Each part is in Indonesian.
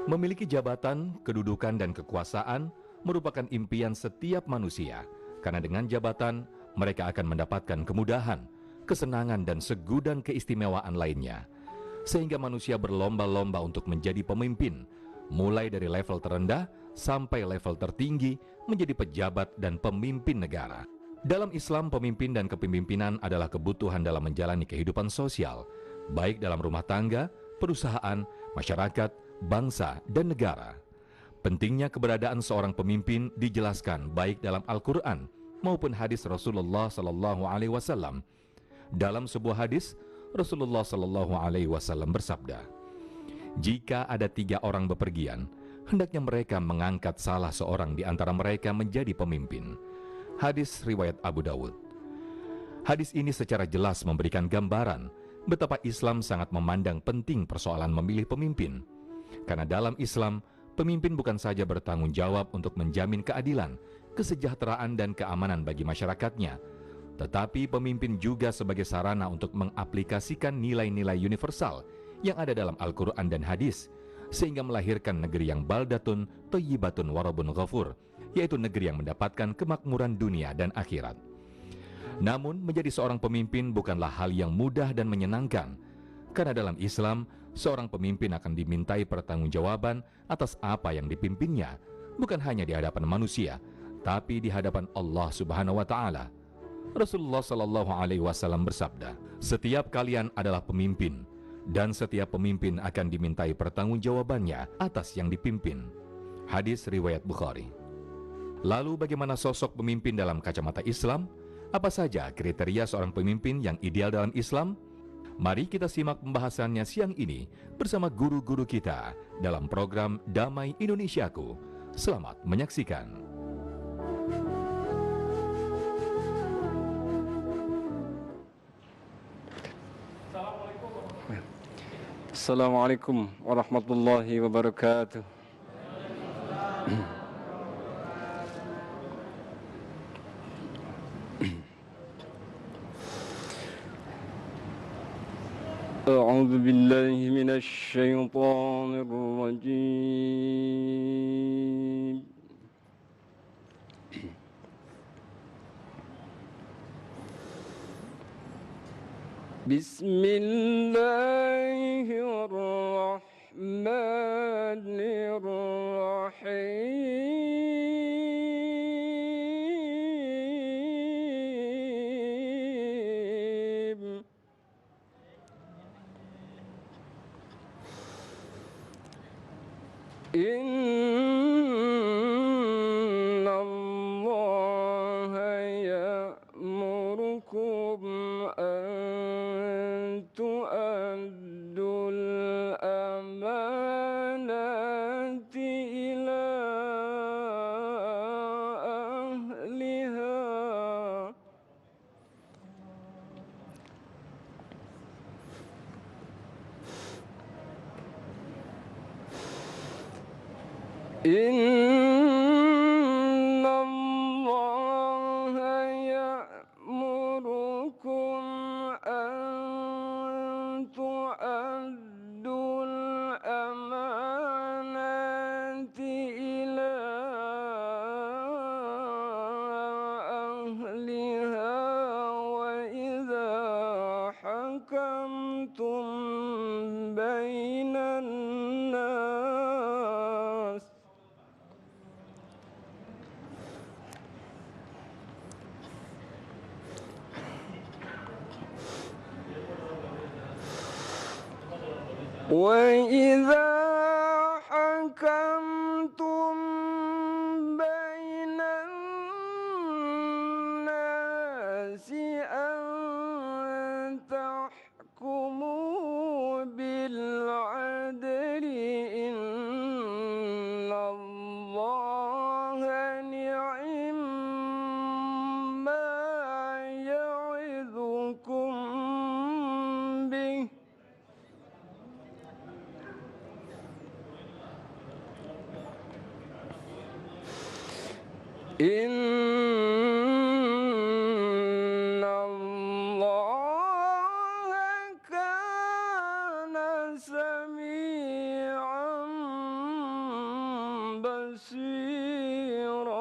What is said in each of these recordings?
Memiliki jabatan, kedudukan, dan kekuasaan merupakan impian setiap manusia, karena dengan jabatan mereka akan mendapatkan kemudahan, kesenangan, dan segudang keistimewaan lainnya. Sehingga manusia berlomba-lomba untuk menjadi pemimpin, mulai dari level terendah sampai level tertinggi menjadi pejabat dan pemimpin negara. Dalam Islam, pemimpin dan kepemimpinan adalah kebutuhan dalam menjalani kehidupan sosial, baik dalam rumah tangga, perusahaan, masyarakat, bangsa, dan negara. Pentingnya keberadaan seorang pemimpin dijelaskan baik dalam Al-Quran maupun hadis Rasulullah SAW. Dalam sebuah hadis, Rasulullah SAW bersabda, "Jika ada 3 orang bepergian, hendaknya mereka mengangkat salah seorang di antara mereka menjadi pemimpin." Hadis riwayat Abu Dawud. Hadis ini secara jelas memberikan gambaran betapa Islam sangat memandang penting persoalan memilih pemimpin. Karena dalam Islam, pemimpin bukan saja bertanggung jawab untuk menjamin keadilan, kesejahteraan, dan keamanan bagi masyarakatnya, tetapi pemimpin juga sebagai sarana untuk mengaplikasikan nilai-nilai universal yang ada dalam Al-Quran dan hadis, sehingga melahirkan negeri yang baldatun, thayyibatun, warabun ghafur, yaitu negeri yang mendapatkan kemakmuran dunia dan akhirat. Namun, menjadi seorang pemimpin bukanlah hal yang mudah dan menyenangkan, karena dalam Islam, seorang pemimpin akan dimintai pertanggungjawaban atas apa yang dipimpinnya, bukan hanya di hadapan manusia, tapi di hadapan Allah Subhanahu wa Ta'ala. Rasulullah Shallallahu Alaihi Wasallam bersabda, "Setiap kalian adalah pemimpin, dan setiap pemimpin akan dimintai pertanggungjawabannya atas yang dipimpin." Hadis riwayat Bukhari. Lalu bagaimana sosok pemimpin dalam kacamata Islam? Apa saja kriteria seorang pemimpin yang ideal dalam Islam? Mari kita simak pembahasannya siang ini bersama guru-guru kita dalam program Damai Indonesiaku. Selamat menyaksikan. Assalamualaikum warahmatullahi wabarakatuh. A'udzu billahi minasy syaithanir rajim. Bismillahirrahmanirrahim. Inna Allaha ya'murukum an tu'addul amanati ila ahliha Inna Allaha ya'murukum an tu'addul amanati ila ahliha wa idza hakamtum bainan nas وَإِذَا حَكَمْتُمْ بَيْنَ النَّاسِ أَن تَحْكُمُوا بِالْعَدْلِ إِنَّ اللَّهَ نِعِمَّا يَعِظُكُم بِهِ Inna Allaha kana sami'an بصيرا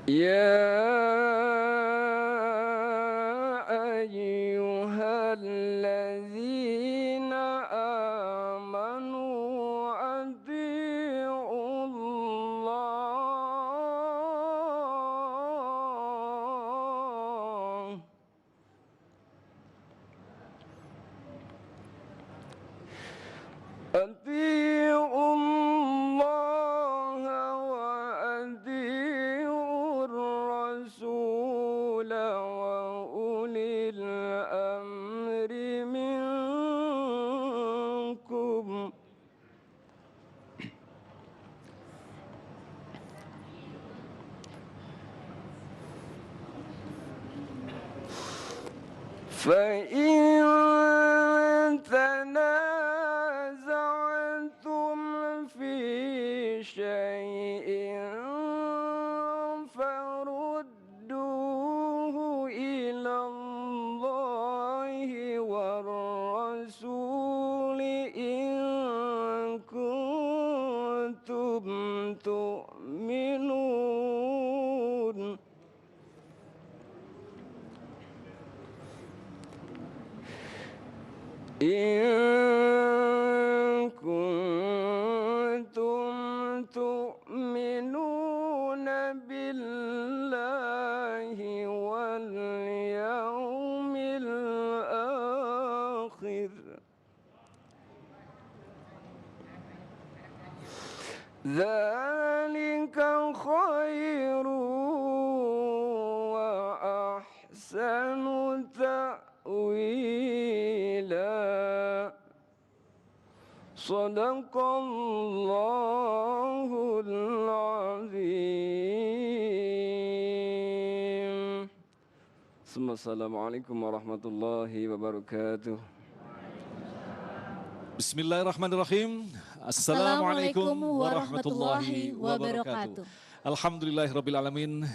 يا أيها الذين آمنوا أطيعوا الله أطيعوا الله وأطيعوا الرسول وأولي الأمر منكم فإن تنازعتم في شيء فردوه إلى الله والرسول إن كنتم تؤمنون إن كنتم تؤمنون بالله واليوم الآخر ذلك خير وأحسن تأويلا صدق الله العظيم ثم السلام عليكم ورحمة الله وبركاته Bismillahirrahmanirrahim. Assalamualaikum warahmatullahi wabarakatuh. Alhamdulillahirabbil alamin.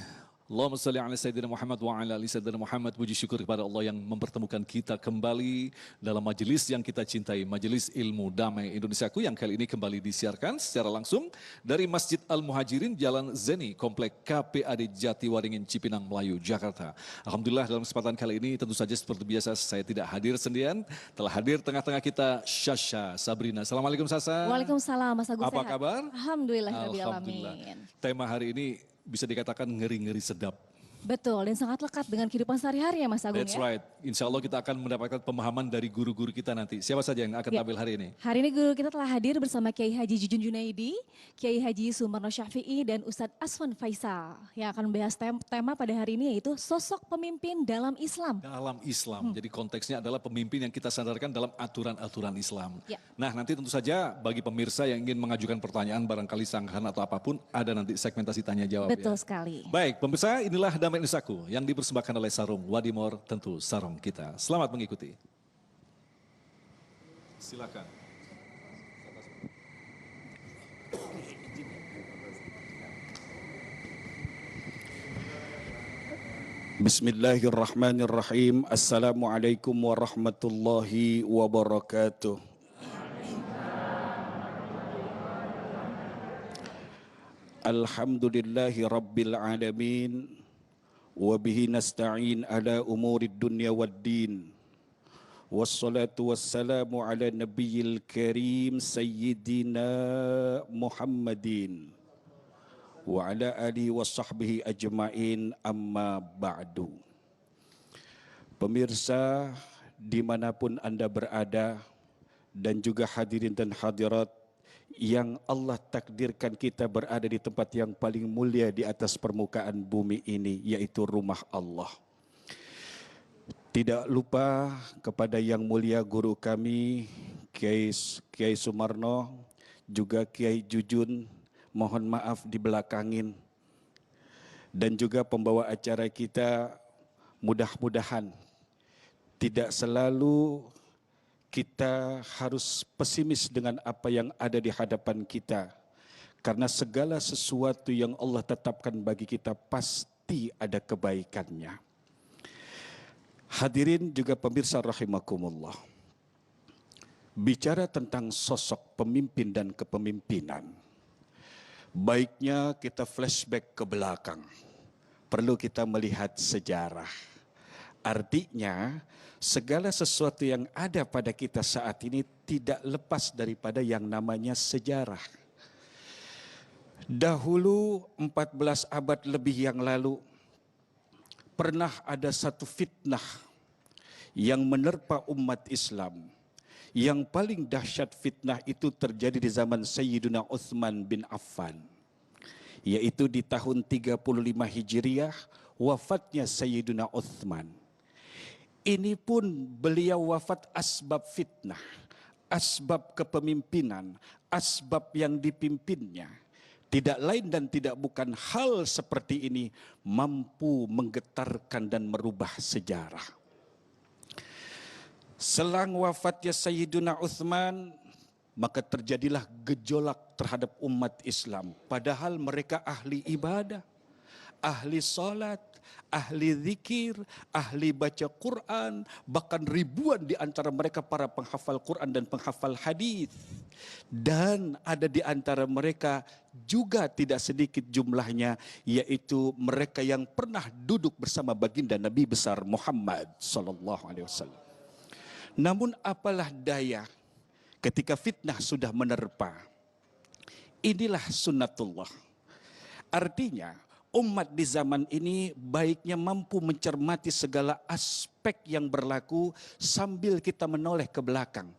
Allahumma salli ala sayyidina Muhammad wa ala ali sayyidina Muhammad. Puji syukur kepada Allah yang mempertemukan kita kembali dalam majelis yang kita cintai, Majelis Ilmu Damai Indonesiaku yang kali ini kembali disiarkan secara langsung dari Masjid Al-Muhajirin Jalan Zeni, Komplek KPAD Jatiwaringin, Cipinang Melayu, Jakarta. Alhamdulillah dalam kesempatan kali ini tentu saja seperti biasa saya tidak hadir sendirian, telah hadir tengah-tengah kita Syasha Sabrina. Assalamualaikum Sasa. Waalaikumsalam Mas Agung. Apa sehat? kabar? Alhamdulillahirrahmanirrahim. Tema hari ini bisa dikatakan ngeri-ngeri sedap. Betul, dan sangat lekat dengan kehidupan sehari-hari ya Mas Agung That's ya. right. Insya Allah kita akan mendapatkan pemahaman dari guru-guru kita nanti. Siapa saja yang akan Ya. tampil hari ini? Hari ini guru kita telah hadir bersama Kiai Haji Jujun Junaidi, Kiai Haji Sumarno Syafi'i, dan Ustadz Aswan Faisal yang akan membahas tema pada hari ini yaitu sosok pemimpin dalam Islam. Dalam Islam. Jadi konteksnya adalah pemimpin yang kita sandarkan dalam aturan-aturan Islam. Ya. Nah nanti tentu saja bagi pemirsa yang ingin mengajukan pertanyaan barangkali sanggahan atau apapun, ada nanti segmentasi tanya jawab. Betul Ya. sekali. Baik pemirsa, inilah Damai Indonesiaku yang dipersembahkan oleh Sarung Wadimor, tentu sarung kita. Selamat mengikuti. Silakan. Bismillahirrahmanirrahim. Assalamualaikum warahmatullahi wabarakatuh. Alhamdulillahi rabbil alamin. Wabihi nasta'in ala umurid dunya waddin. Wassalatu wassalamu ala nabiyil karim sayyidina Muhammadin. Wa ala alihi wa sahbihi ajma'in amma ba'du. Pemirsa dimanapun Anda berada dan juga hadirin dan hadirat yang Allah takdirkan kita berada di tempat yang paling mulia di atas permukaan bumi ini, yaitu rumah Allah. Tidak lupa kepada yang mulia guru kami Kiai Sumarno, juga Kiai Jujun, mohon maaf dibelakangin, dan juga pembawa acara kita. Mudah-mudahan tidak selalu kita harus pesimis dengan apa yang ada di hadapan kita, karena segala sesuatu yang Allah tetapkan bagi kita pasti ada kebaikannya. Hadirin juga pemirsa rahimakumullah. Bicara tentang sosok pemimpin dan kepemimpinan, baiknya kita flashback ke belakang. Perlu kita melihat sejarah. Artinya, segala sesuatu yang ada pada kita saat ini tidak lepas daripada yang namanya sejarah. Dahulu 14 abad lebih yang lalu, pernah ada satu fitnah yang menerpa umat Islam. Yang paling dahsyat fitnah itu terjadi di zaman Sayyidina Utsman bin Affan. Yaitu di tahun 35 Hijriah, wafatnya Sayyidina Utsman. Ini pun beliau wafat asbab fitnah, asbab kepemimpinan, asbab yang dipimpinnya. Tidak lain dan tidak bukan hal seperti ini mampu menggetarkan dan merubah sejarah. Selang wafatnya Sayyidina Utsman, maka terjadilah gejolak terhadap umat Islam. Padahal mereka ahli ibadah, ahli salat, ahli zikir, ahli baca Quran, bahkan ribuan di antara mereka para penghafal Quran dan penghafal hadis. Dan ada di antara mereka juga tidak sedikit jumlahnya, yaitu mereka yang pernah duduk bersama baginda Nabi besar Muhammad sallallahu alaihi wasallam. Namun apalah daya ketika fitnah sudah menerpa. Inilah sunnatullah. Artinya umat di zaman ini baiknya mampu mencermati segala aspek yang berlaku sambil kita menoleh ke belakang.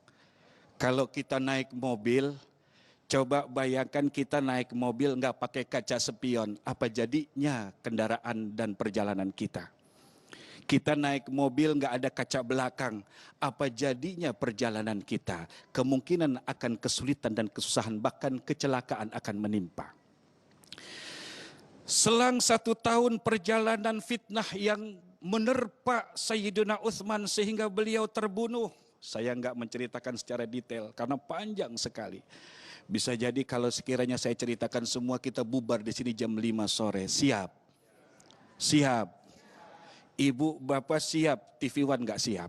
Kalau kita naik mobil, coba bayangkan kita naik mobil nggak pakai kaca spion, apa jadinya kendaraan dan perjalanan kita? Kita naik mobil nggak ada kaca belakang, apa jadinya perjalanan kita? Kemungkinan akan kesulitan dan kesusahan, bahkan kecelakaan akan menimpa. Selang 1 tahun perjalanan fitnah yang menerpa Sayyidina Utsman sehingga beliau terbunuh. Saya nggak menceritakan secara detail karena panjang sekali. Bisa jadi kalau sekiranya saya ceritakan semua kita bubar di sini jam 5 sore. Siap? Siap. Ibu, bapak siap, TV One nggak siap.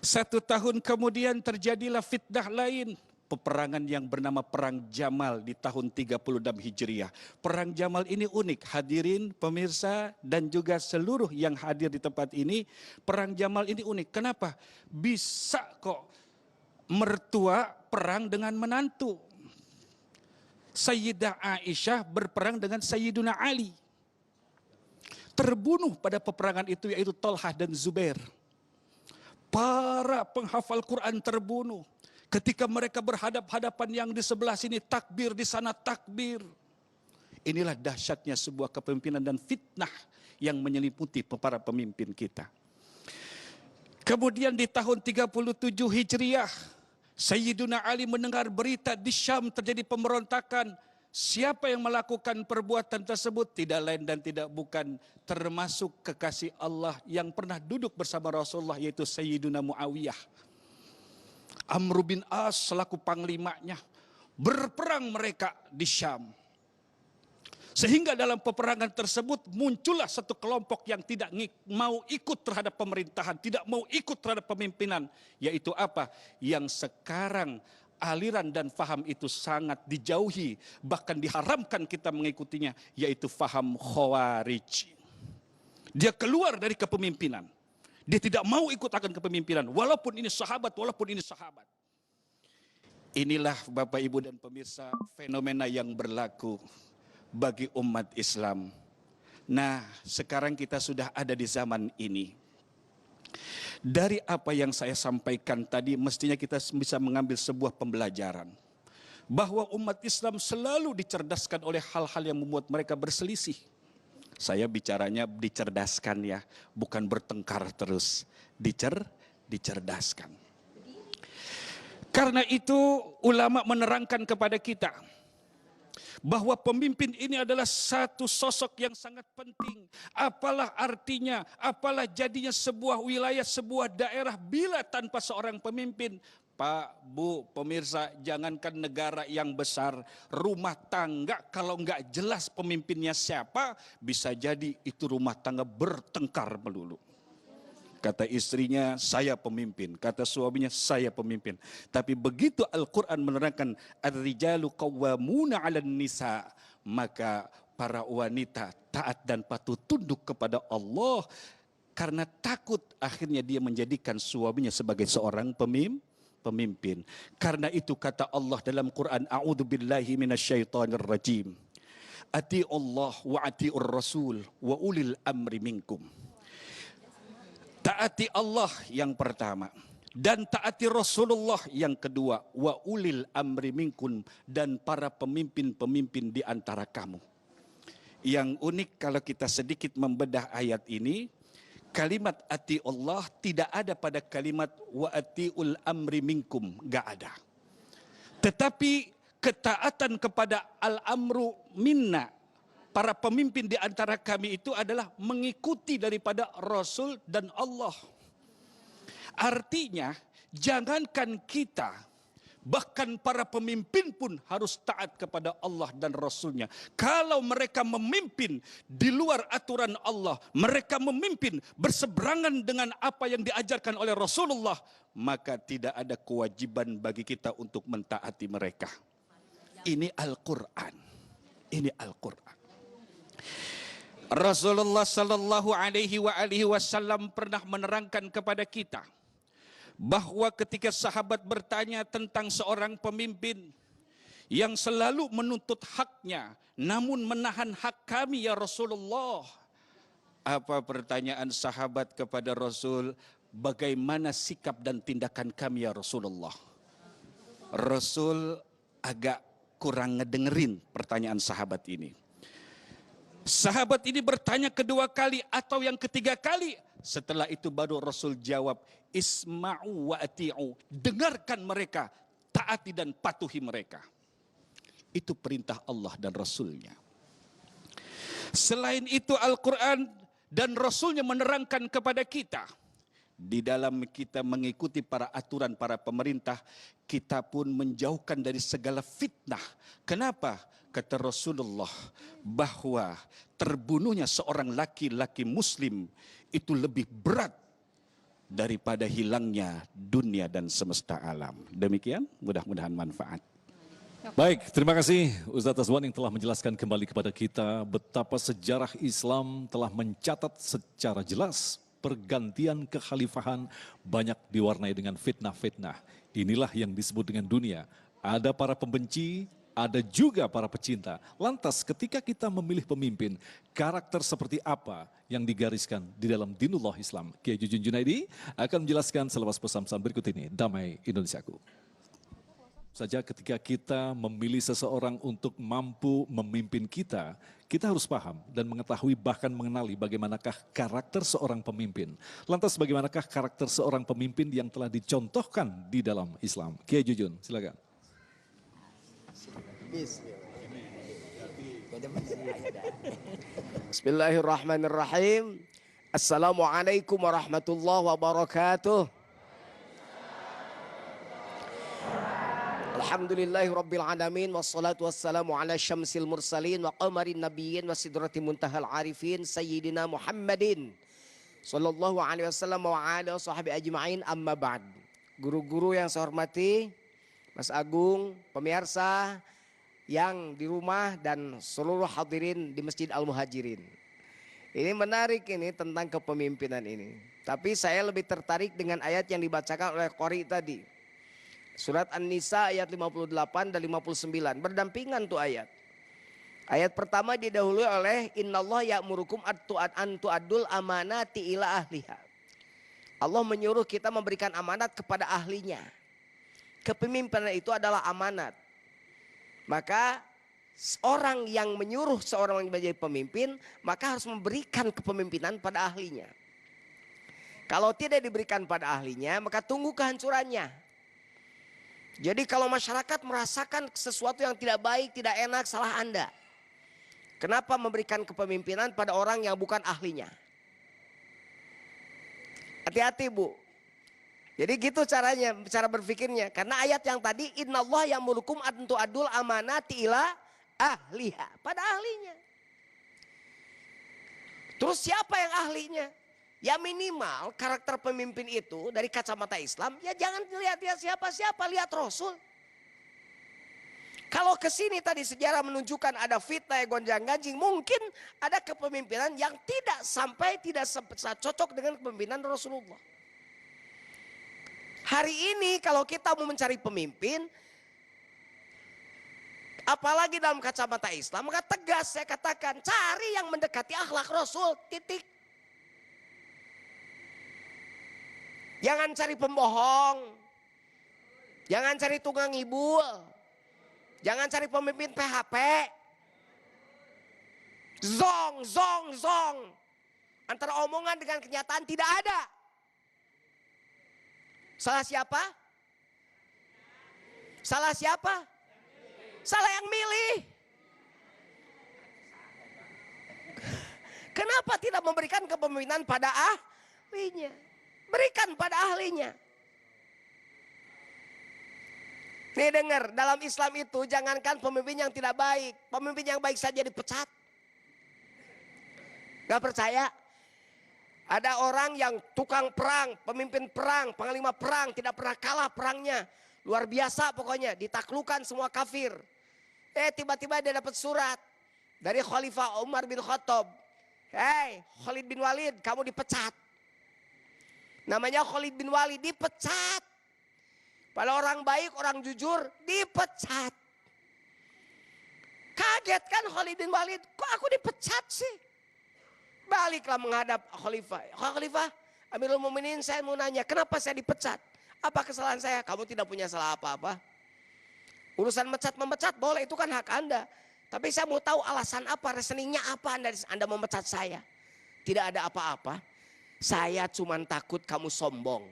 1 tahun kemudian terjadilah fitnah lain. Peperangan yang bernama Perang Jamal di tahun 36 Hijriah. Perang Jamal ini unik, hadirin, pemirsa, dan juga seluruh yang hadir di tempat ini. Perang Jamal ini unik, kenapa? Bisa kok mertua perang dengan menantu. Sayyidah Aisyah berperang dengan Sayyiduna Ali. Terbunuh pada peperangan itu yaitu Talhah dan Zubair. Para penghafal Quran terbunuh. Ketika mereka berhadap-hadapan, yang di sebelah sini takbir, di sana takbir. Inilah dahsyatnya sebuah kepemimpinan dan fitnah yang menyelimuti para pemimpin kita. Kemudian di tahun 37 Hijriah, Sayyiduna Ali mendengar berita di Syam terjadi pemberontakan. Siapa yang melakukan perbuatan tersebut? Tidak lain dan tidak bukan termasuk kekasih Allah yang pernah duduk bersama Rasulullah, yaitu Sayyiduna Muawiyah. Amr bin As selaku panglimanya. Berperang mereka di Syam. Sehingga dalam peperangan tersebut muncullah satu kelompok yang tidak mau ikut terhadap pemerintahan, tidak mau ikut terhadap pemimpinan. Yaitu apa? Yang sekarang aliran dan faham itu sangat dijauhi, bahkan diharamkan kita mengikutinya, yaitu faham Khawarij. Dia keluar dari kepemimpinan. Dia tidak mau ikut akan kepemimpinan, walaupun ini sahabat, walaupun ini sahabat. Inilah Bapak Ibu dan pemirsa fenomena yang berlaku bagi umat Islam. Nah, sekarang kita sudah ada di zaman ini. Dari apa yang saya sampaikan tadi, mestinya kita bisa mengambil sebuah pembelajaran. Bahwa umat Islam selalu dicerdaskan oleh hal-hal yang membuat mereka berselisih. Saya bicaranya dicerdaskan ya, bukan bertengkar terus. Dicerdaskan. Karena itu ulama menerangkan kepada kita bahwa pemimpin ini adalah satu sosok yang sangat penting. Apalah artinya, apalah jadinya sebuah wilayah, sebuah daerah bila tanpa seorang pemimpin. Pak, Bu, pemirsa, jangankan negara yang besar, rumah tangga kalau nggak jelas pemimpinnya siapa, bisa jadi itu rumah tangga bertengkar melulu. Kata istrinya, saya pemimpin. Kata suaminya, saya pemimpin. Tapi begitu Al-Quran menerangkan, Ar-rijalu qawwamuna 'alan nisa, maka para wanita taat dan patuh tunduk kepada Allah. Karena takut akhirnya dia menjadikan suaminya sebagai seorang pemimpin. Karena itu kata Allah dalam Quran, A'udzubillahi minasyaitonirrajim. Ati'ullah wa ati'ur rasul wa ulil amri minkum. Taati Allah yang pertama dan taati Rasulullah yang kedua, wa ulil amri minkum, dan para pemimpin-pemimpin di antara kamu. Yang unik kalau kita sedikit membedah ayat ini, kalimat ati Allah tidak ada pada kalimat wa atiul amri minkum, enggak ada. Tetapi ketaatan kepada al-amru minna, para pemimpin di antara kami itu adalah mengikuti daripada Rasul dan Allah. Artinya, jangankan kita, bahkan para pemimpin pun harus taat kepada Allah dan Rasulnya. Kalau mereka memimpin di luar aturan Allah, mereka memimpin berseberangan dengan apa yang diajarkan oleh Rasulullah, maka tidak ada kewajiban bagi kita untuk mentaati mereka. Ini Al-Quran. Ini Al-Quran. Rasulullah sallallahu alaihi wasallam pernah menerangkan kepada kita bahwa ketika sahabat bertanya tentang seorang pemimpin yang selalu menuntut haknya namun menahan hak kami ya Rasulullah, apa pertanyaan sahabat kepada Rasul? Bagaimana sikap dan tindakan kami ya Rasulullah? Rasul agak kurang ngedengerin pertanyaan sahabat ini. Sahabat ini bertanya kedua kali atau yang ketiga kali. Setelah itu baru Rasul jawab, isma'u wa ati'u. Dengarkan mereka, taati dan patuhi mereka. Itu perintah Allah dan Rasulnya. Selain itu Al-Quran dan Rasulnya menerangkan kepada kita, di dalam kita mengikuti para aturan para pemerintah, kita pun menjauhkan dari segala fitnah. Kenapa? Kata Rasulullah bahwa terbunuhnya seorang laki-laki muslim itu lebih berat daripada hilangnya dunia dan semesta alam. Demikian, mudah-mudahan manfaat. Baik, terima kasih Ustaz Azwan yang telah menjelaskan kembali kepada kita betapa sejarah Islam telah mencatat secara jelas pergantian kekhalifahan banyak diwarnai dengan fitnah-fitnah. Inilah yang disebut dengan dunia. Ada para pembenci, ada juga para pecinta. Lantas ketika kita memilih pemimpin, karakter seperti apa yang digariskan di dalam dinullah Islam? Kiai Jujun Junaidi akan menjelaskan selepas pesan-pesan berikut ini. Damai Indonesiaku. Saja ketika kita memilih seseorang untuk mampu memimpin kita, kita harus paham dan mengetahui bahkan mengenali bagaimanakah karakter seorang pemimpin. Lantas bagaimanakah karakter seorang pemimpin yang telah dicontohkan di dalam Islam? Kiai Jujun, silakan. Bismillahirrahmanirrahim. Assalamualaikum warahmatullahi wabarakatuh. Alhamdulillahi rabbil alamin, wassalatu wassalamu ala syamsil mursalin wa qamarin nabiyyin wa sidrati muntahal arifin sayyidina Muhammadin sallallahu alaihi wasallam wa ala sahbi ajma'in, amma ba'd. Guru-guru yang saya hormati, Mas Agung, pemirsa yang di rumah dan seluruh hadirin di Masjid Al-Muhajirin. Ini menarik ini tentang kepemimpinan ini. Tapi saya lebih tertarik dengan ayat yang dibacakan oleh Qori tadi. Surat An-Nisa ayat 58 dan 59. Berdampingan tuh ayat. Ayat pertama didahului oleh Innallaha ya'murukum an tu'addul amanati ila ahliha. Allah menyuruh kita memberikan amanat kepada ahlinya. Kepemimpinan itu adalah amanat. Maka orang yang menyuruh seorang menjadi pemimpin, maka harus memberikan kepemimpinan pada ahlinya. Kalau tidak diberikan pada ahlinya, maka tunggu kehancurannya. Jadi kalau masyarakat merasakan sesuatu yang tidak baik, tidak enak, salah Anda. Kenapa memberikan kepemimpinan pada orang yang bukan ahlinya? Hati-hati Bu. Jadi gitu caranya, cara berpikirnya. Karena ayat yang tadi, innallah ya'murukum an tu'addul amanati ila ahliha. Pada ahlinya. Terus siapa yang ahlinya? Ya minimal karakter pemimpin itu dari kacamata Islam, ya jangan lihat siapa-siapa, lihat Rasul. Kalau kesini tadi sejarah menunjukkan ada fitnah gonjang-ganjing, mungkin ada kepemimpinan yang tidak cocok dengan kepemimpinan Rasulullah. Hari ini kalau kita mau mencari pemimpin, apalagi dalam kacamata Islam, maka tegas saya katakan, cari yang mendekati akhlak Rasul, titik. Jangan cari pembohong, jangan cari tukang ngibul, jangan cari pemimpin PHP. Zong. Antara omongan dengan kenyataan tidak ada. Salah siapa? Salah siapa? Salah yang milih. Kenapa tidak memberikan kepemimpinan pada ahlinya? Berikan pada ahlinya. Nih dengar, dalam Islam itu jangankan pemimpin yang tidak baik, pemimpin yang baik saja dipecat. Gak percaya? Ada orang yang tukang perang, pemimpin perang, panglima perang, tidak pernah kalah perangnya. Luar biasa pokoknya, ditaklukkan semua kafir. Tiba-tiba dia dapat surat dari Khalifah Umar bin Khattab. Hei Khalid bin Walid, kamu dipecat. Namanya Khalid bin Walid, dipecat. Pada orang baik, orang jujur, dipecat. Kaget kan Khalid bin Walid, kok aku dipecat sih? Baliklah menghadap Khalifah. Khalifah, Amirul Mukminin, saya mau nanya, kenapa saya dipecat? Apa kesalahan saya? Kamu tidak punya salah apa-apa. Urusan memecat boleh, itu kan hak Anda. Tapi saya mau tahu alasan apa, reasoningnya apa Anda memecat saya. Tidak ada apa-apa. Saya cuma takut kamu sombong.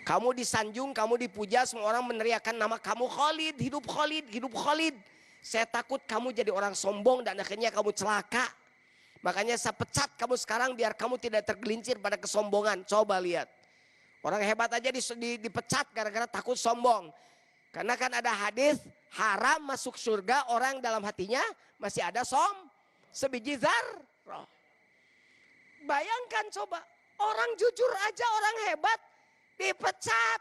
Kamu disanjung, kamu dipuja, semua orang meneriakan nama kamu Khalid, hidup Khalid, hidup Khalid. Saya takut kamu jadi orang sombong dan akhirnya kamu celaka. Makanya saya pecat kamu sekarang biar kamu tidak tergelincir pada kesombongan. Coba lihat. Orang hebat aja dipecat gara-gara takut sombong. Karena kan ada hadis haram masuk surga orang dalam hatinya masih ada sebiji zarrah. Bayangkan coba, orang jujur aja, orang hebat dipecat.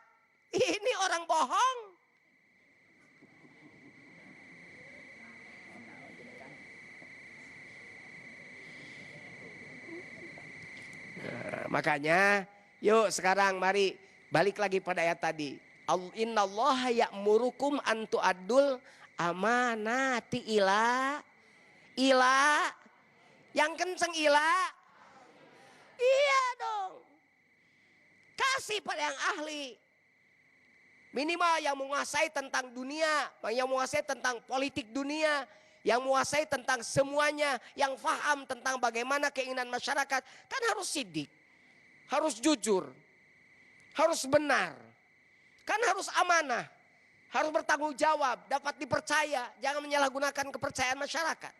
Ini orang bohong. Nah, makanya yuk sekarang mari balik lagi pada ayat tadi. Innallaha ya'murukum an tu'addul amanati ila yang kenceng ila. Iya dong. Kasih pada yang ahli. Minimal yang menguasai tentang dunia, yang menguasai tentang politik dunia, yang menguasai tentang semuanya, yang paham tentang bagaimana keinginan masyarakat, kan harus sidik, harus jujur, harus benar, kan harus amanah, harus bertanggung jawab, dapat dipercaya, jangan menyalahgunakan kepercayaan masyarakat.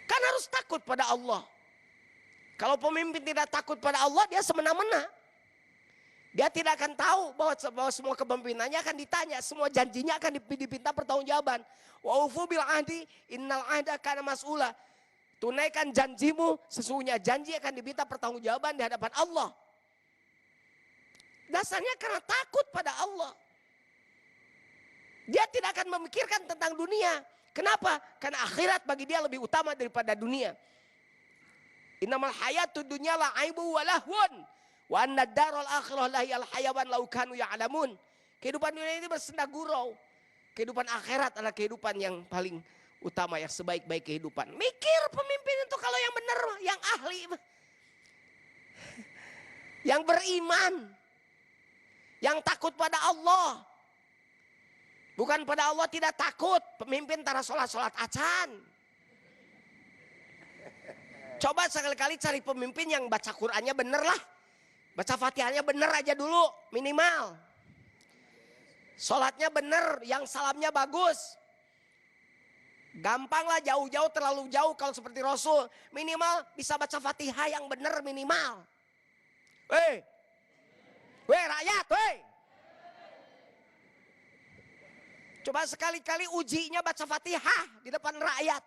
Kan harus takut pada Allah. Kalau pemimpin tidak takut pada Allah, dia semena-mena. Dia tidak akan tahu bahwa semua kepemimpinannya akan ditanya, semua janjinya akan dipinta pertanggungjawaban. Wa ufu bil ahdi innal ahda kana mas'ula. Tunaikan janjimu, sesungguhnya janji akan diminta pertanggungjawaban di hadapan Allah. Dasarnya karena takut pada Allah. Dia tidak akan memikirkan tentang dunia. Kenapa? Karena akhirat bagi dia lebih utama daripada dunia. Innamal hayatud dunya la'aibu wa lahwun wa anna darul akhirah lahiyal hayawan law kanu ya'lamun. Kehidupan dunia ini bersenda gurau. Kehidupan akhirat adalah kehidupan yang paling utama, yang sebaik-baik kehidupan. Mikir pemimpin itu kalau yang benar, yang ahli, yang beriman, yang takut pada Allah. Bukan pada Allah tidak takut, pemimpin tara sholat acan. Coba sekali-kali cari pemimpin yang baca Qur'annya bener lah. Baca Fatihahnya bener aja dulu, minimal. Sholatnya bener, yang salamnya bagus. Gampang lah, jauh-jauh, terlalu jauh kalau seperti Rasul. Minimal bisa baca Fatihah yang bener minimal. Weh, weh rakyat, weh. Coba sekali-kali ujinya baca Fatihah di depan rakyat.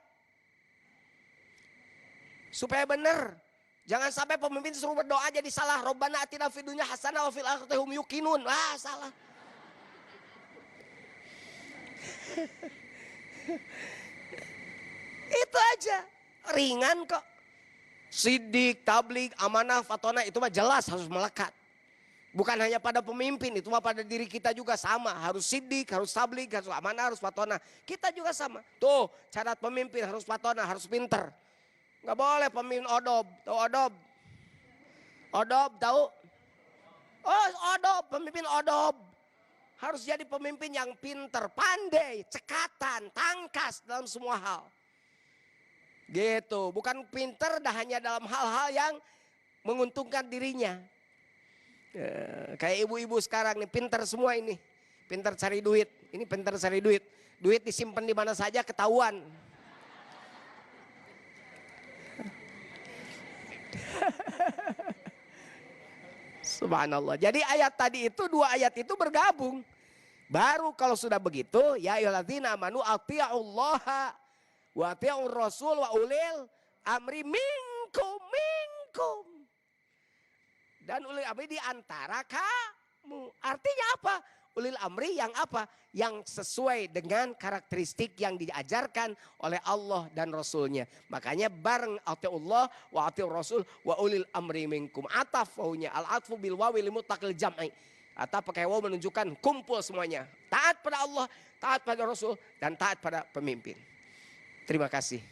Supaya benar. Jangan sampai pemimpin suruh berdoa jadi salah. Robbana atina fid dunya hasanah wa fil akhirati hum yuqinun. Wah, salah. Itu aja. Ringan kok. Sidik, tablik, amanah, fatona itu mah jelas harus melekat. Bukan hanya pada pemimpin, itu mah pada diri kita juga sama. Harus sidik, harus tablik, harus amanah, harus fatona. Kita juga sama. Tuh, syarat pemimpin harus fatona, harus pinter. Nggak boleh pemimpin odob. Tahu odob? Odob, tahu? Oh, odob, pemimpin odob. Harus jadi pemimpin yang pinter, pandai, cekatan, tangkas dalam semua hal. Gitu, bukan pinter dah hanya dalam hal-hal yang menguntungkan dirinya. Kayak ibu-ibu sekarang nih pinter semua ini. Pinter cari duit. Ini pinter cari duit. Duit disimpan di mana saja ketahuan. Subhanallah. Jadi ayat tadi itu, dua ayat itu bergabung. Baru kalau sudah begitu, ya ayyuhalladzina amanu athi'ullaha wa athi'ur rasul wa ulil amri minkum. Dan ulil amri di antara kamu. Artinya apa? Ulil amri yang apa? Yang sesuai dengan karakteristik yang diajarkan oleh Allah dan Rasulnya. Makanya bareng atiullah wa atiur rasul wa ulil amri minkum. Ataf wawunya. Al-atfu bil wawi limutlaqil jam'i. Atau pakai waw menunjukkan kumpul semuanya. Taat pada Allah, taat pada Rasul, dan taat pada pemimpin. Terima kasih.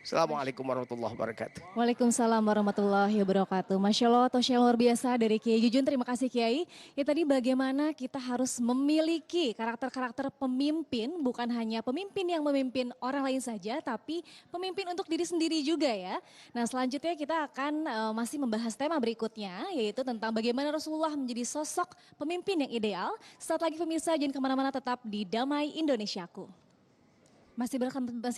Assalamualaikum warahmatullahi wabarakatuh. Waalaikumsalam warahmatullahi wabarakatuh. Masya Allah, Tosya luar biasa dari Kiai Jujun. Terima kasih Kiai. Ya tadi bagaimana kita harus memiliki karakter-karakter pemimpin. Bukan hanya pemimpin yang memimpin orang lain saja, tapi pemimpin untuk diri sendiri juga ya. Nah selanjutnya kita akan masih membahas tema berikutnya. Yaitu tentang bagaimana Rasulullah menjadi sosok pemimpin yang ideal. Saat lagi pemirsa jangan kemana-mana, tetap di Damai Indonesiaku. Masih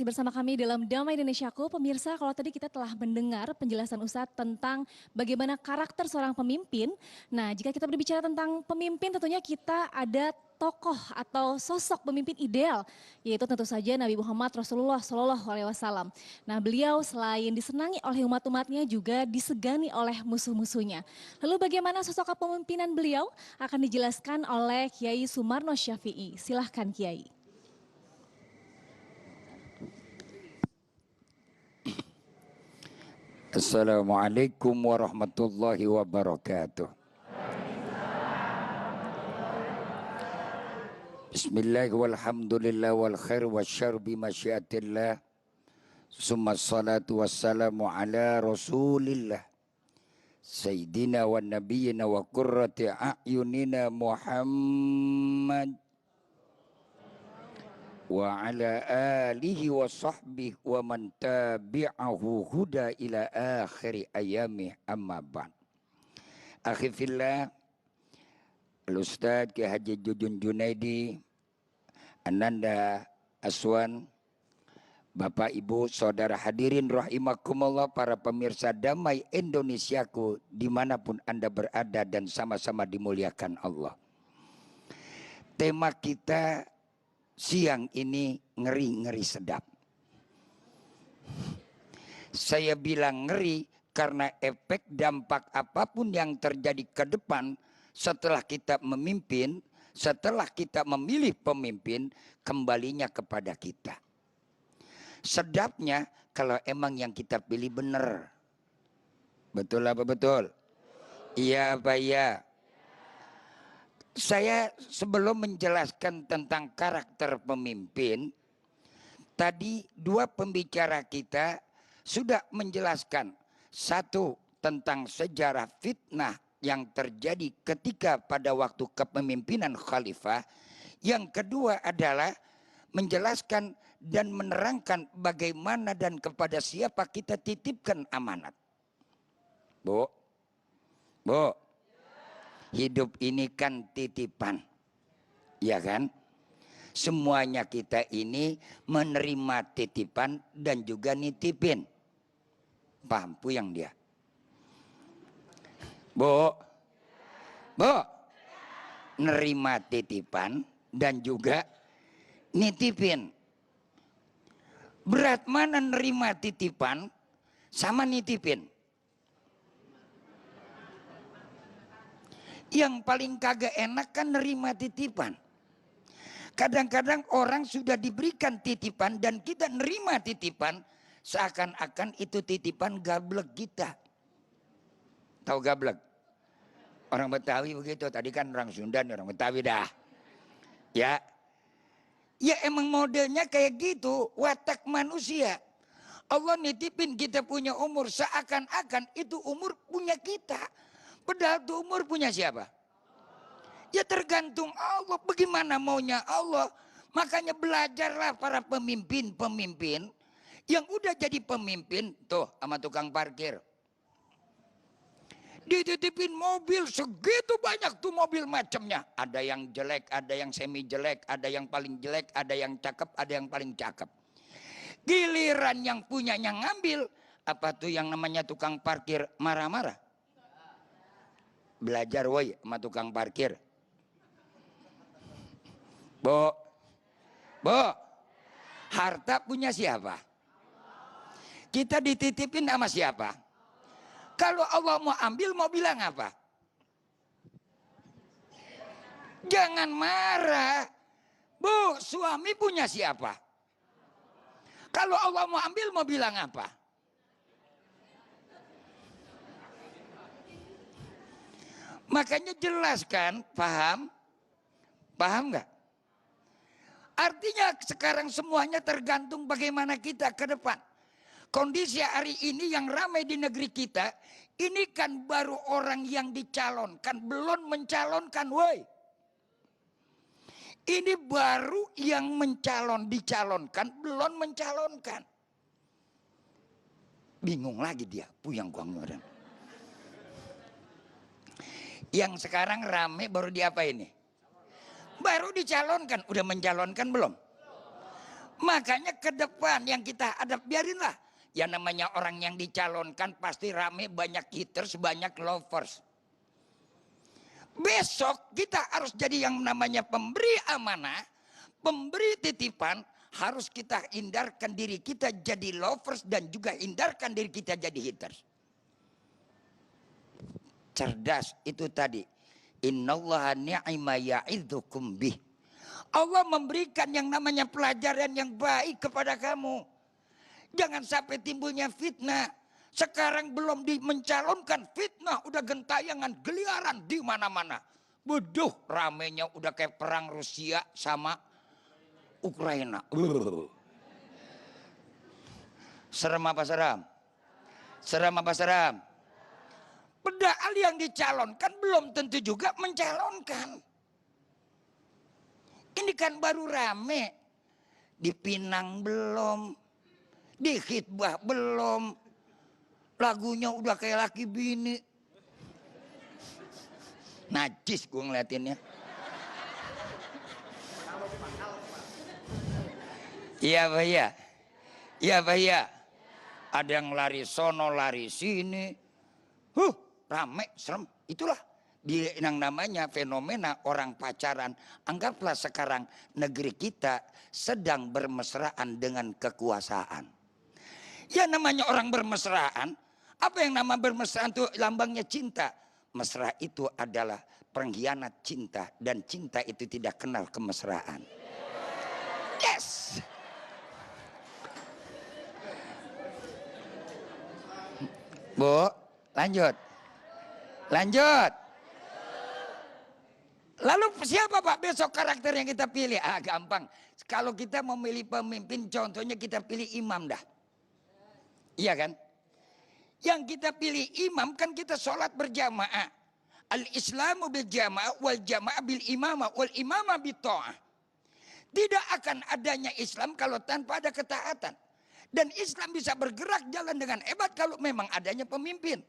bersama kami dalam Damai Indonesiaku. Pemirsa, kalau tadi kita telah mendengar penjelasan Ustadz tentang bagaimana karakter seorang pemimpin. Nah, jika kita berbicara tentang pemimpin, tentunya kita ada tokoh atau sosok pemimpin ideal, yaitu tentu saja Nabi Muhammad Rasulullah SAW. Nah, beliau selain disenangi oleh umat-umatnya juga disegani oleh musuh-musuhnya. Lalu bagaimana sosok kepemimpinan beliau akan dijelaskan oleh Kiai Sumarno Syafi'i. Silahkan Kiai. Assalamualaikum warahmatullahi wabarakatuh. Bismillah walhamdulillah wal khair wa syarr bi masyiatillah. Summa salatu wassalamu ala rasulillah. Sayyidina wa nabiyina wa qurrati a'yunina Muhammad. Wa ala alihi wa sahbihi wa man tabi'ahu huda ila akhiri ayami amma ba'd. Akhi fillah, Al-Ustaz Kiai Haji Jujun Junaidi, Ananda Aswan, Bapak Ibu Saudara hadirin rahimakumullah, para pemirsa Damai Indonesiaku dimanapun Anda berada dan sama-sama dimuliakan Allah. Tema kita siang ini ngeri-ngeri sedap. Saya bilang ngeri karena efek dampak apapun yang terjadi ke depan setelah kita memimpin, setelah kita memilih pemimpin, kembalinya kepada kita. Sedapnya kalau emang yang kita pilih benar. Betul apa betul? Iya apa iya? Saya sebelum menjelaskan tentang karakter pemimpin, tadi dua pembicara kita sudah menjelaskan. Satu, tentang sejarah fitnah yang terjadi ketika pada waktu kepemimpinan khalifah. Yang kedua adalah menjelaskan dan menerangkan bagaimana dan kepada siapa kita titipkan amanat. Bu, hidup ini kan titipan, ya kan? Semuanya kita ini menerima titipan dan juga nitipin. Paham puyang dia? Bu, Bu, nerima titipan dan juga nitipin. Berat mana nerima titipan sama nitipin? Yang paling kagak enak kan nerima titipan. Kadang-kadang orang sudah diberikan titipan dan kita nerima titipan, seakan-akan itu titipan gablek kita. Tahu gablek? Orang Betawi begitu, tadi kan orang Sunda, orang Betawi dah. Ya, ya emang modelnya kayak gitu, watak manusia. Allah nitipin kita punya umur, seakan-akan itu umur punya kita. Padahal itu umur punya siapa? Ya tergantung Allah, bagaimana maunya Allah. Makanya belajarlah para pemimpin-pemimpin yang udah jadi pemimpin, tuh sama tukang parkir. Dititipin mobil segitu banyak tuh mobil macamnya. Ada yang jelek, ada yang semi jelek, ada yang paling jelek, ada yang cakep, ada yang paling cakep. Giliran yang punyanya ngambil, apa tuh yang namanya tukang parkir marah-marah? Belajar woi sama tukang parkir. Bu, harta punya siapa? Kita dititipin sama siapa? Kalau Allah mau ambil, mau bilang apa? Jangan marah. Bu, suami punya siapa? Kalau Allah mau ambil, mau bilang apa? Makanya jelaskan, paham? Paham nggak? Artinya sekarang semuanya tergantung bagaimana kita ke depan. Kondisi hari ini yang ramai di negeri kita, ini kan baru orang yang dicalonkan, belum mencalonkan, woi. Ini baru yang dicalonkan, belum mencalonkan. Bingung lagi dia, puyang kuang. Yang sekarang rame baru di apa ini? Baru dicalonkan, udah mencalonkan belum? Makanya ke depan yang kita hadap, biarinlah. Ya namanya orang yang dicalonkan pasti rame, banyak haters, banyak lovers. Besok kita harus jadi yang namanya pemberi amanah, pemberi titipan. Harus kita hindarkan diri kita jadi lovers dan juga hindarkan diri kita jadi haters. Cerdas itu tadi. Innallaha ni'ma ya'idzukum bih. Allah memberikan yang namanya pelajaran yang baik kepada kamu. Jangan sampai timbulnya fitnah. Sekarang belum mencalonkan, fitnah udah gentayangan, geliaran di mana-mana. Beduh, ramenya udah kayak perang Rusia sama Ukraina. Serem apa seram? Serem apa seram? Padahal yang dicalonkan belum tentu juga mencalonkan. Ini kan baru rame. Di Pinang belum. Di khitbah belum. Lagunya udah kayak laki bini. Najis gue ngeliatinnya. Iya Pak ya. Iya Pak ya. Ada yang lari sono lari sini. Rame, serem. Itulah yang namanya fenomena orang pacaran. Anggaplah sekarang negeri kita sedang bermesraan dengan kekuasaan. Ya namanya orang bermesraan. Apa yang nama bermesraan itu lambangnya cinta. Mesra itu adalah pengkhianat cinta. Dan cinta itu tidak kenal kemesraan. Yes. Bu, lanjut. Lanjut. Lalu siapa Pak besok karakter yang kita pilih? Gampang. Kalau kita memilih pemimpin, contohnya kita pilih imam dah. Iya kan? Yang kita pilih imam kan kita sholat berjamaah. Al-Islamu bil jamaah wal jamaah bil imamah wal imamah bil ta'ah. Tidak akan adanya Islam kalau tanpa ada ketaatan. Dan Islam bisa bergerak jalan dengan hebat kalau memang adanya pemimpin.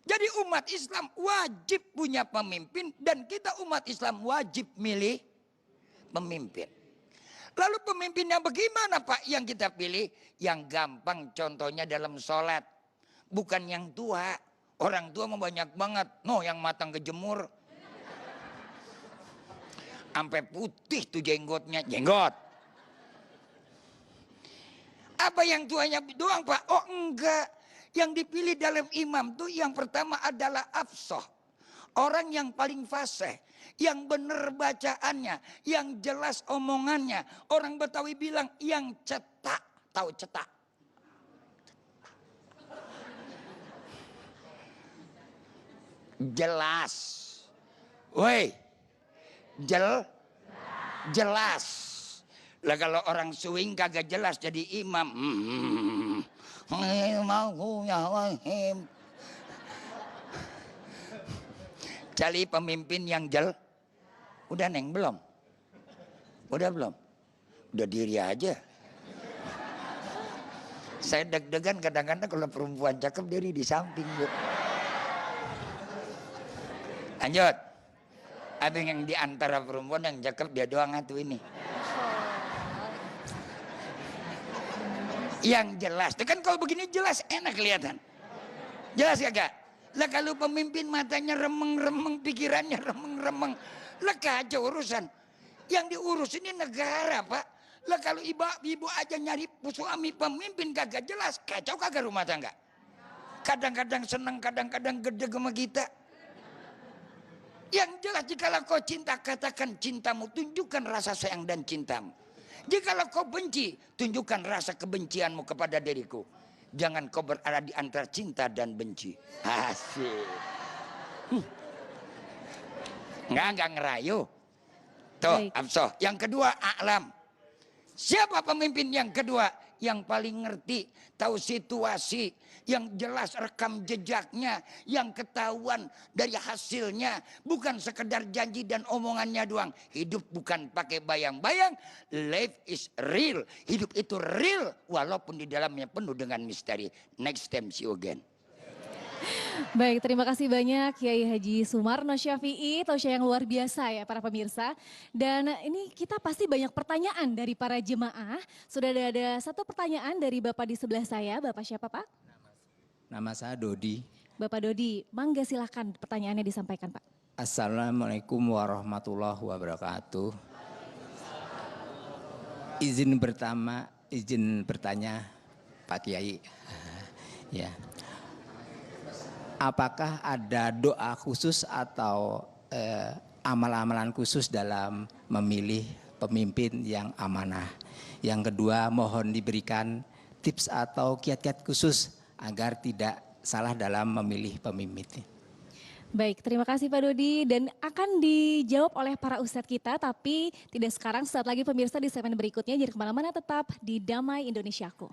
Jadi umat Islam wajib punya pemimpin dan kita umat Islam wajib milih pemimpin. Lalu pemimpin yang bagaimana Pak yang kita pilih? Yang gampang contohnya dalam sholat. Bukan yang tua. Orang tua mau banyak banget. No, yang matang kejemur. Sampai putih tuh jenggotnya. Jenggot. Apa yang tuanya doang Pak? Oh enggak. Yang dipilih dalam imam tuh yang pertama adalah afsah. Orang yang paling fasih. Yang benar bacaannya. Yang jelas omongannya. Orang Betawi bilang yang cetak. Tahu cetak? Jelas. Woi. Jelas. Lah kalau orang swing kagak jelas jadi imam. Cari pemimpin yang udah Neng belum? Udah belum? Udah diri aja. Saya deg-degan kadang-kadang kalau perempuan cakep diri di samping. Bu. Lanjut. Ada yang di antara perempuan yang cakep dia doang atuh ini. Yang jelas. Itu kan kalau begini jelas enak kelihatan. Jelas kagak? Lah kalau pemimpin matanya remeng-remeng, pikirannya remeng-remeng. Lah kacau urusan. Yang diurus ini negara Pak. Lah kalau ibu aja nyari suami pemimpin kagak jelas. Kacau kagak rumah tangga? Kadang-kadang senang, kadang-kadang gede sama kita. Yang jelas jikalau kau cinta, katakan cintamu. Tunjukkan rasa sayang dan cintamu. Jikalau kau benci, tunjukkan rasa kebencianmu kepada diriku. Jangan kau berada di antara cinta dan benci. Asik. Enggak ngerayu. Tuh, Afsah. Yang kedua, a'lam. Siapa pemimpin yang kedua? Yang paling ngerti, tahu situasi, yang jelas rekam jejaknya, yang ketahuan dari hasilnya, bukan sekedar janji dan omongannya doang. Hidup bukan pakai bayang-bayang, life is real. Hidup itu real, walaupun di dalamnya penuh dengan misteri. Next time, see you again. Baik, terima kasih banyak Kiai Haji Sumarno Syafi'i, tausya yang luar biasa ya para pemirsa. Dan ini kita pasti banyak pertanyaan dari para jemaah. Sudah ada satu pertanyaan dari Bapak di sebelah saya. Bapak siapa Pak? Nama saya Dodi. Bapak Dodi, mangga silakan pertanyaannya disampaikan Pak. Assalamualaikum warahmatullahi wabarakatuh. Izin bertanya Pak Kiai. Ya. Apakah ada doa khusus atau amal-amalan khusus dalam memilih pemimpin yang amanah? Yang kedua, mohon diberikan tips atau kiat-kiat khusus agar tidak salah dalam memilih pemimpin. Baik, terima kasih Pak Dodi dan akan dijawab oleh para ustadz kita, tapi tidak sekarang, saat lagi pemirsa di segmen berikutnya. Jadi kemana-mana tetap di Damai Indonesiaku.